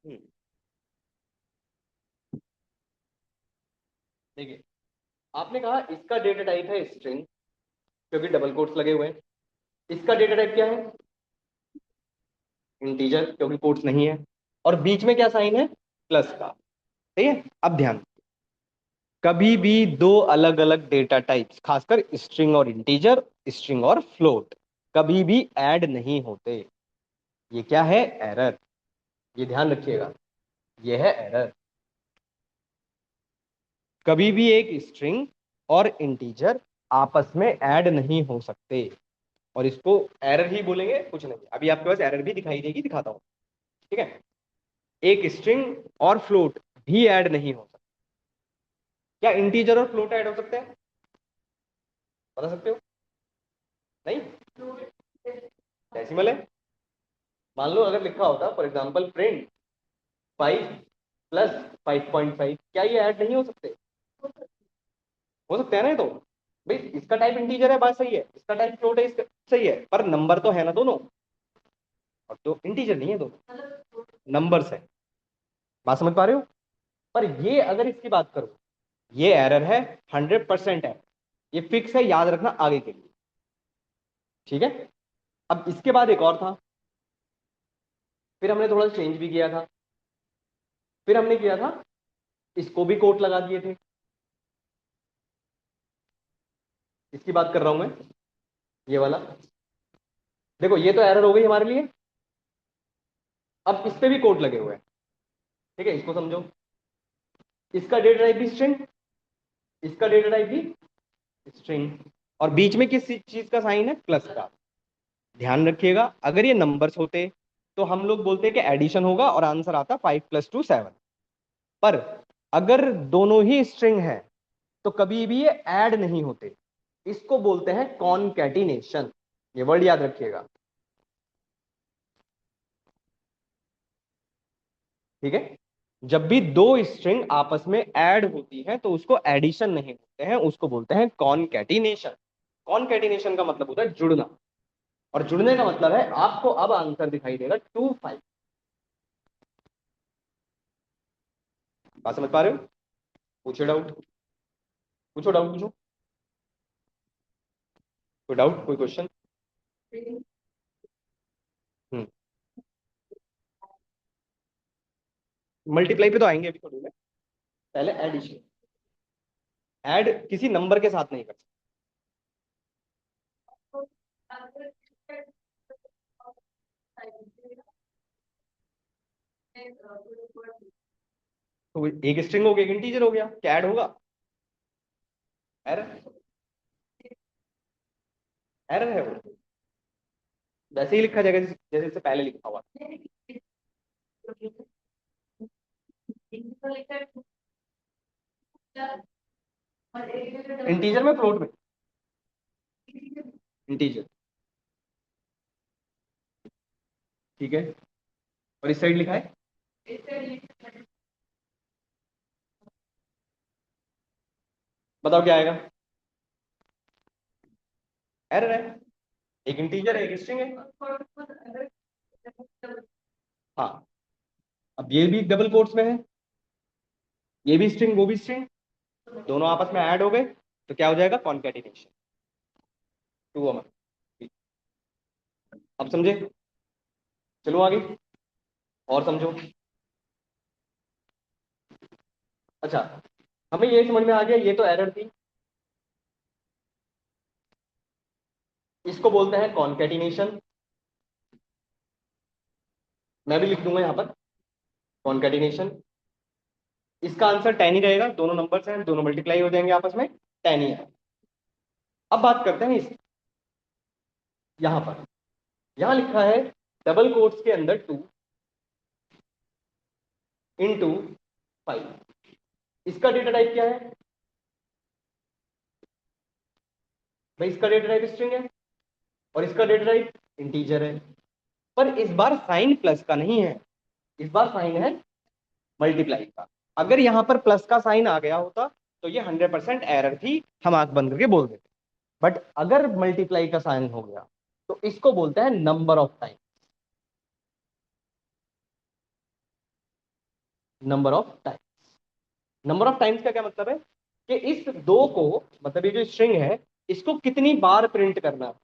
हम्म, देखिए, आपने कहा इसका डेटा टाइप है स्ट्रिंग, क्योंकि डबल कोट्स लगे हुए हैं। इसका डेटा टाइप क्या है? इंटीजर, क्योंकि कोट्स नहीं है। और बीच में क्या साइन है? प्लस का। ठीक है, अब ध्यान, कभी भी दो अलग अलग डेटा टाइप्स, खासकर स्ट्रिंग और इंटीजर, स्ट्रिंग और फ्लोट, कभी भी ऐड नहीं होते। ये क्या है? एरर। ये ध्यान रखिएगा, ये है एरर। कभी भी एक स्ट्रिंग और इंटीजर आपस में ऐड नहीं हो सकते, और इसको एरर ही बोलेंगे, कुछ नहीं। अभी आपके पास एरर भी दिखाई देगी, दिखाता हूं। ठीक है, एक स्ट्रिंग और फ्लोट भी ऐड नहीं हो सकते। क्या इंटीजर और फ्लोट ऐड हो सकते हैं? बता सकते हो? नहीं, डेसिमल है। मान लो अगर लिखा होता फॉर एग्जाम्पल प्रिंट 5 + 5.5, क्या ये ऐड नहीं हो सकते? हो सकते हैं ना ये तो। भाई इसका टाइप इंटीजर है, बात सही है, इसका टाइप फ्लोट है, इसका सही है, पर नंबर तो है ना दोनों, और तो इंटीजर नहीं है दोनों, नंबर्स है। बात समझ पा रहे हो? पर ये अगर इसकी बात करो, ये एरर है, 100% है। ये फिक्स है, याद रखना आगे के लिए। ठीक है, अब इसके बाद एक और था, फिर हमने थोड़ा चेंज भी किया था। फिर हमने किया था, इसको भी कोट लगा दिए थे। इसकी बात कर रहा हूं मैं, ये वाला। देखो ये तो एरर हो गई हमारे लिए। अब इस पे भी कोट लगे हुए हैं। ठीक है, इसको समझो। इसका डेटा टाइप भी स्ट्रिंग, इसका डेटा टाइप भी स्ट्रिंग, और बीच में किस चीज का साइन है? प्लस का। ध्यान रखिएगा, अगर ये नंबर्स होते तो हम लोग बोलते कि एडिशन होगा और आंसर आता 5 + 2 7। पर अगर दोनों ही स्ट्रिंग है तो कभी भी ये ऐड नहीं होते। इसको बोलते हैं कॉनकैटिनेशन। ये वर्ड याद रखिएगा। ठीक है, जब भी दो स्ट्रिंग आपस में ऐड होती हैं तो उसको एडिशन नहीं बोलते हैं, उसको बोलते हैं कॉनकैटिनेशन। कॉनकैटिनेशन का मतलब होता है जुड़ना, और जुड़ने का मतलब है आपको अब आंसर दिखाई देगा 2 5। बात समझ पा रहे हो? पूछो डाउट, पूछो डाउट, पूछो। कोई डाउट, कोई क्वेश्चन? हम्म, मल्टीप्लाई पे तो आएंगे अभी थोड़ी देर। पहले एडिशन। ऐड किसी नंबर के साथ नहीं कर सकते। तो एक स्ट्रिंग हो गया, एक इंटीजर हो गया, क्या ऐड होगा? एरर। एरर है वो, वैसे ही लिखा जाएगा जैसे जैसे इससे पहले लिखा हुआ। इंटीजर में, फ्लोट में? इंटीजर। ठीक है, और इस साइड लिखा है, बताओ क्या आएगा? एरर है। एक इंटीजर है, एक स्ट्रिंग है। हाँ, अब ये भी डबल कोट्स में है, ये भी स्ट्रिंग वो भी स्ट्रिंग, दोनों आपस में ऐड हो गए, तो क्या हो जाएगा? कॉन्कैटिनेशन। टू अमर। अब समझे? चलो आगे और समझो। अच्छा, हमें ये समझ में आ गया, ये तो एरर थी। इसको बोलते हैं कॉन्कैटिनेशन। मैं भी लिख दूंगा यहाँ पर कॉन्कैटिनेशन। इसका आंसर 10 ही रहेगा, दोनों नंबर्स हैं, दोनों मल्टीप्लाई हो जाएंगे आपस में, 10 ही है। अब बात करते हैं इस, यहां पर, यहां लिखा है डबल कोट्स के अंदर 2 × 5। इसका डेटा टाइप क्या है? भाई इसका डेटा टाइप स्ट्रिंग है, और इसका डेटा टाइप इंटीजर है। पर इस बार साइन प्लस का नहीं है, इस बार साइन है मल्टीप्लाई का। अगर यहां पर प्लस का साइन आ गया होता तो ये 100% एरर थी, हम आंख बंद करके बोल देते। बट अगर मल्टीप्लाई का साइन हो गया तो इसको बोलते हैं number of time. Number of times. Number of times का क्या मतलब है कि इस दो को, मतलब ये जो स्ट्रिंग है, इसको कितनी बार प्रिंट करना है।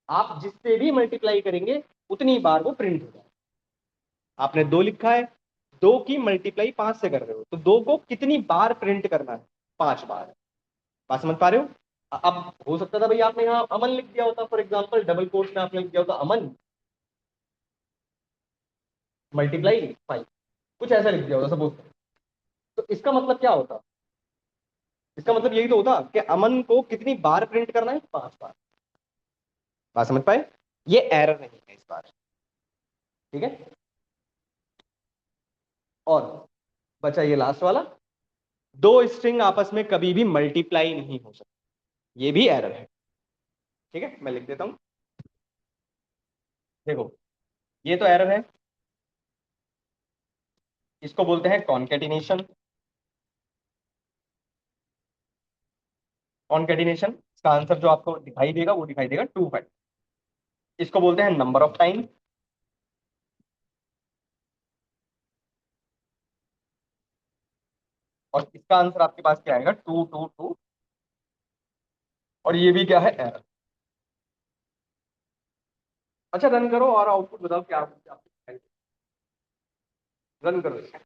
आप जिससे भी मल्टीप्लाई करेंगे उतनी बार वो प्रिंट हो जाएगा। आपने 2 लिखा है, 2 की मल्टीप्लाई 5 से कर रहे हो, तो 2 को कितनी बार प्रिंट करना है? 5 बार। बात समझ पा रहे हो? अब हो सकता था भाई आपने यहाँ अमन लिख दिया होता, फॉर एग्जाम्पल डबल कोट्स में आपने लिख दिया होता अमन मल्टीप्लाई 5, कुछ ऐसा लिख दिया होता सपोज। तो इसका मतलब क्या होता? इसका मतलब यही तो होता कि अमन को कितनी बार प्रिंट करना है? 5 बार। बात समझ पाए? ये एरर नहीं है इस बार। ठीक है। और बचा ये लास्ट वाला, 2 स्ट्रिंग आपस में कभी भी मल्टीप्लाई नहीं हो सकती, ये भी एरर है। ठीक है, मैं लिख देता हूं। देखो, ये तो एरर है, इसको बोलते हैं कॉन्केटिनेशन। कॉन्केटिनेशन, इसका आंसर जो आपको दिखाई देगा वो दिखाई देगा 2 5। इसको बोलते हैं नंबर ऑफ टाइम। और इसका आंसर आपके पास क्या आएगा? 2 2 2। और ये भी क्या है? एरर। अच्छा, रन करो और आउटपुट बताओ क्या रन करो इसको।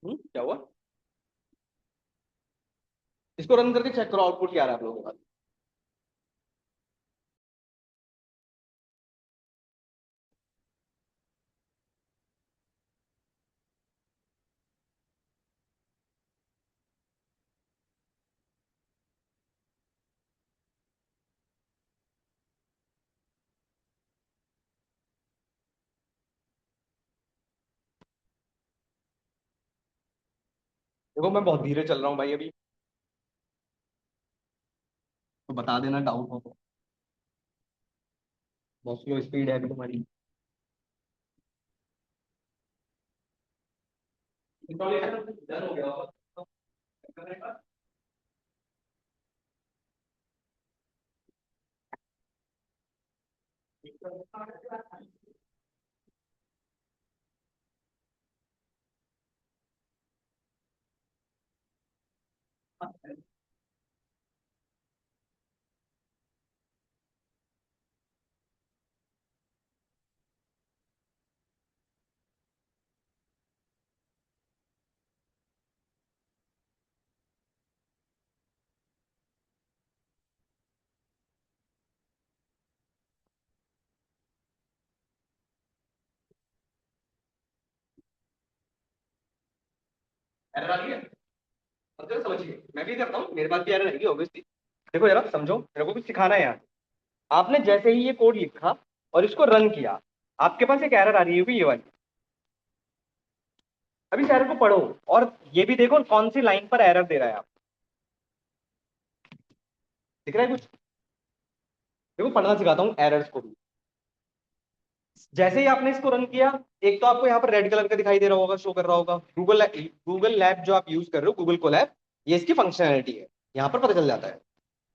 क्या हुआ? इसको रन करके चेक करो आउटपुट क्या आ रहा है आप लोगों के पास। देखो मैं बहुत धीरे चल रहा हूँ भाई अभी, तो बता देना डाउट हो तो। बहुत स्लो स्पीड है अभी तुम्हारी। इंस्टॉलेशन डन हो गया होगा। एरर आ रही है? अब जरा समझिए, मैं भी करता हूँ, मेरे पास भी एरर आएगी ऑब्वियसली। देखो जरा समझो, मेरे को कुछ सिखाना है यहाँ। आपने जैसे ही ये कोड लिखा और इसको रन किया, आपके पास एक एरर आ रही है ये वाली। अब इस एरर को पढ़ो और ये भी देखो कौन सी लाइन पर एरर दे रहा है आप। दिख रहा है कुछ? देखो पढ़ना सिखाता हूँ एरर्स को भी। जैसे ही आपने इसको रन किया, एक तो आपको यहाँ पर रेड कलर का दिखाई दे रहा होगा, शो कर रहा होगा गूगल लैब जो आप यूज कर रहे हो, गूगल को लैब, ये इसकी फंक्शनैलिटी है, यहाँ पर पता चल जाता है।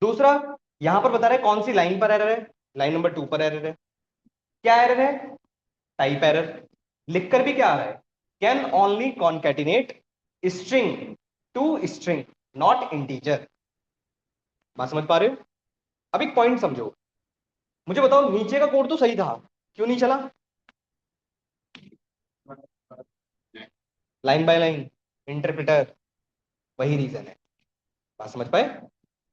दूसरा, यहाँ पर बता रहा है कौन सी लाइन पर एरर है। लाइन नंबर 2 पर एरर है। क्या एरर है? Type error. लिखकर भी क्या आ रहा है? Can only concatenate string to string, not integer. बात समझ पा रहे हो? अब एक पॉइंट समझो, मुझे बताओ नीचे का कोड तो सही था, क्यों नहीं चला? लाइन बाय लाइन इंटरप्रेटर, वही रीजन है। बात समझ पाए?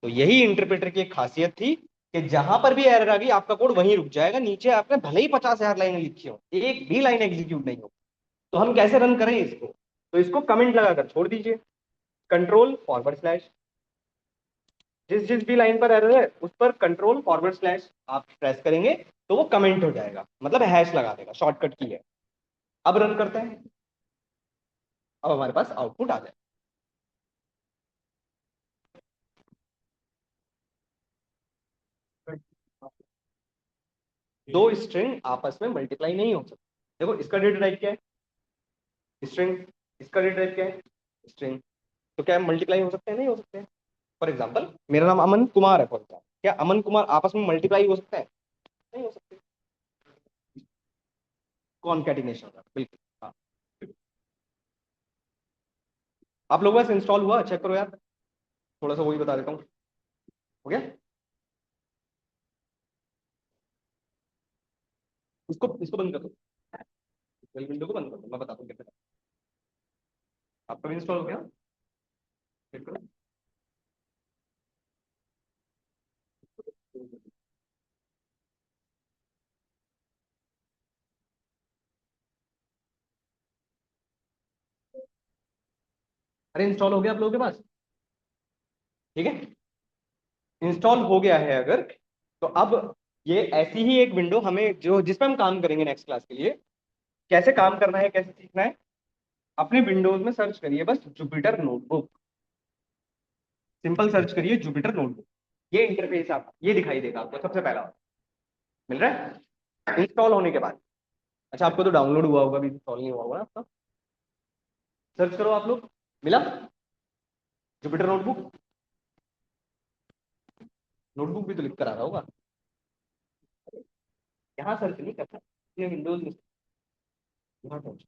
तो यही इंटरप्रेटर की एक खासियत थी कि जहां पर भी एरर आ गई आपका कोड वहीं रुक जाएगा, नीचे आपने भले ही 50,000 लाइनें लिखी हो, एक भी लाइन एग्जीक्यूट नहीं हो। तो हम कैसे रन करें इसको? तो इसको कमेंट लगाकर छोड़ दीजिए, कंट्रोल फॉरवर्ड स्लैश, जिस जिस भी लाइन पर एरर है उस पर कंट्रोल फॉरवर्ड स्लैश आप प्रेस करेंगे तो वो कमेंट हो जाएगा, मतलब हैश लगा देगा, शॉर्टकट की है। अब रन करते हैं, अब हमारे पास आउटपुट आ जाए। 2 स्ट्रिंग आपस में मल्टीप्लाई नहीं हो सकती। देखो इसका डेटा टाइप क्या है? स्ट्रिंग। इसका डेटा टाइप क्या है? स्ट्रिंग। तो क्या मल्टीप्लाई हो सकते हैं? नहीं हो सकते हैं। फॉर एग्जाम्पल मेरा नाम अमन कुमार है, फॉर एग्जाम्पल, क्या अमन कुमार आपस में मल्टीप्लाई हो सकता है? नहीं हो सकते। कॉन्कैटिनेशन होगा, बिल्कुल। हाँ। आप लोगों का इंस्टॉल हुआ? चेक करो यार, थोड़ा सा वही बता देता हूँ। हो गया? इसको इसको बंद कर दो, विंडो को बंद कर दो, मैं बताता हूँ कैसे करना है। आपका भी इंस्टॉल हो गया? चेक करो। अरे इंस्टॉल हो गया आप लोगों के पास? ठीक है, इंस्टॉल हो गया है अगर, तो अब ये ऐसी ही एक विंडो हमें जो जिस पे हम काम करेंगे नेक्स्ट क्लास के लिए, कैसे काम करना है, कैसे सीखना है, अपने विंडोज में सर्च करिए बस जुपिटर नोटबुक। सिंपल सर्च करिए जुपिटर नोटबुक। ये इंटरफेस आप ये दिखाई देगा आपको सबसे पहला। मिल रहा है इंस्टॉल होने के बाद? अच्छा, आपको तो डाउनलोड हुआ होगा, अभी इंस्टॉल नहीं हुआ होगा ना आपका। सर्च करो आप लोग। मिला? Jupyter notebook. नोटबुक भी तो लिख कर आ रहा होगा। यहाँ सर्च नहीं करना, ये विंडोज में, यहाँ सर्च,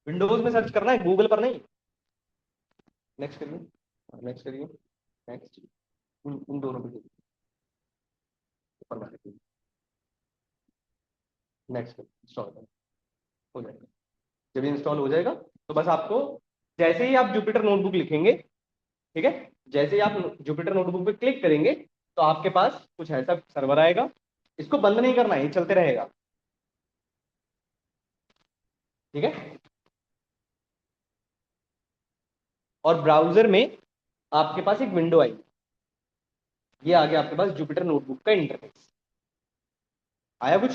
विंडोज में सर्च करना है, गूगल पर नहीं। नेक्स्ट करिए, नेक्स्ट करिए, नेक्स्ट। उन दोनों पे ऊपर वाले नेक्स्ट इंस्टॉल हो जाएगा। जब इंस्टॉल हो जाएगा तो बस आपको, जैसे ही आप जुपिटर नोटबुक लिखेंगे, ठीक है, जैसे ही आप जुपिटर नोटबुक पे क्लिक करेंगे तो आपके पास कुछ ऐसा सर्वर आएगा। इसको बंद नहीं करना है, ये चलते रहेगा। ठीक है, और ब्राउजर में आपके पास एक विंडो आई, ये आ गया आपके पास जुपिटर नोटबुक का इंटरफेस। आया कुछ?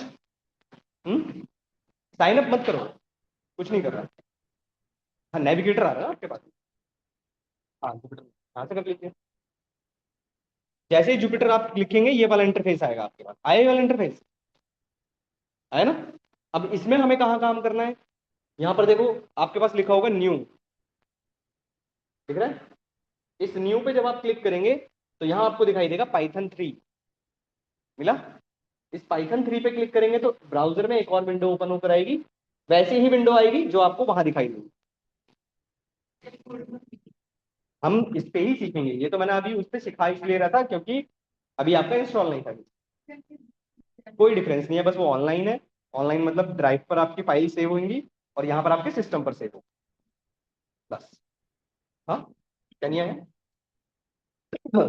साइन अप मत करो, कुछ नहीं कर रहा। हाँ, नेविगेटर आ रहा है आपके पास। हाँ जुपिटर, हाँ से कर लीजिए। जैसे ही जुपिटर आप लिखेंगे ये वाला इंटरफेस आएगा आपके पास। आया ये वाला इंटरफेस? आया ना? अब इसमें हमें कहाँ काम करना है? यहाँ पर देखो, आपके पास लिखा होगा न्यू, दिख रहा है? इस न्यू पे जब आप क्लिक करेंगे तो यहाँ आपको दिखाई देगा पाइथन 3। मिला? इस पाइथन 3 पे क्लिक करेंगे तो ब्राउजर में एक और विंडो ओपन होकर आएगी, वैसी ही विंडो आएगी जो आपको वहां दिखाई देगी। हम इस पे ही सीखेंगे, ये तो मैंने अभी उस पे सिखा इसलिए रहा था क्योंकि अभी आपका इंस्टॉल नहीं था। कोई डिफरेंस नहीं है, बस वो ऑनलाइन है। ऑनलाइन मतलब ड्राइव पर आपकी फाइल सेव होंगी और यहाँ पर आपके सिस्टम पर सेव हो, बस। हाँ, क्या नहीं है? हाँ,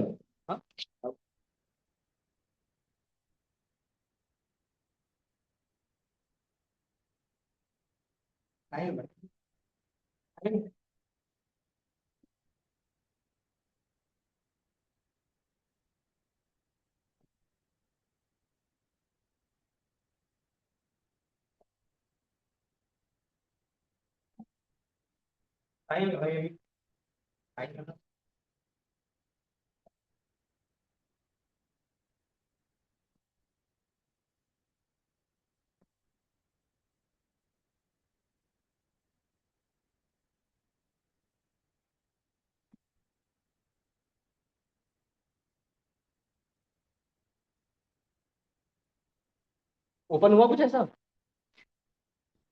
ओपन हुआ कुछ ऐसा?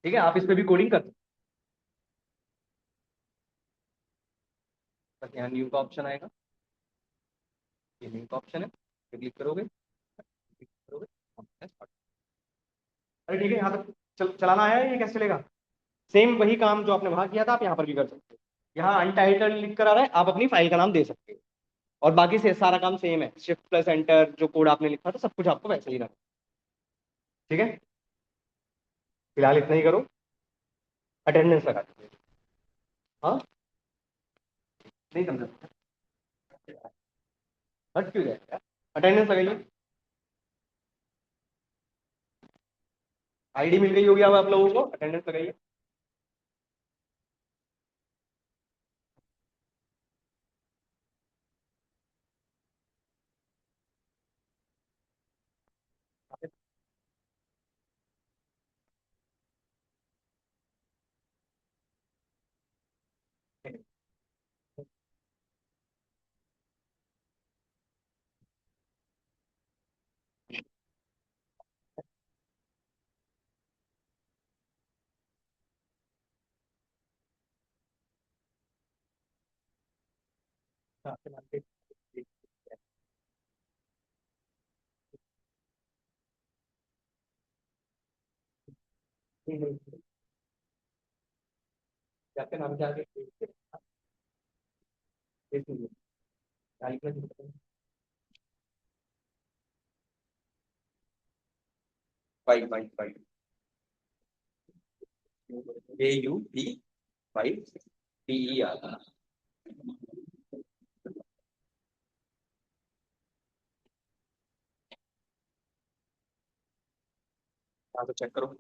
ठीक है, आप इस पे भी कोडिंग कर सकते हैं। बस यहाँ न्यू का ऑप्शन आएगा, ये न्यू का ऑप्शन है, क्लिक करोगे, क्लिक करोगे। अरे ठीक है, यहाँ तक चलाना आया है, ये कैसे चलेगा? सेम वही काम जो आपने वहां किया था आप यहाँ पर भी कर सकते हो। यहाँ अनटाइटल्ड लिख कर आ रहा है, आप अपनी फाइल का नाम दे सकते हो। और बाकी से सारा काम सेम है, शिफ्ट प्लस एंटर, जो कोड आपने लिखा था सब कुछ आपको वैसे ही रखना। ठीक है, फिलहाल इतना ही करो, अटेंडेंस लगा दीजिए। हाँ, नहीं समझा? हट क्यों जाएगा? अटेंडेंस लगाइए। आईडी मिल गई होगी अब आप लोगों को, अटेंडेंस लगाइए। आपके नाम पे आपके नाम के आगे five five five AUP 5 TER। हाँ तो चेक करो।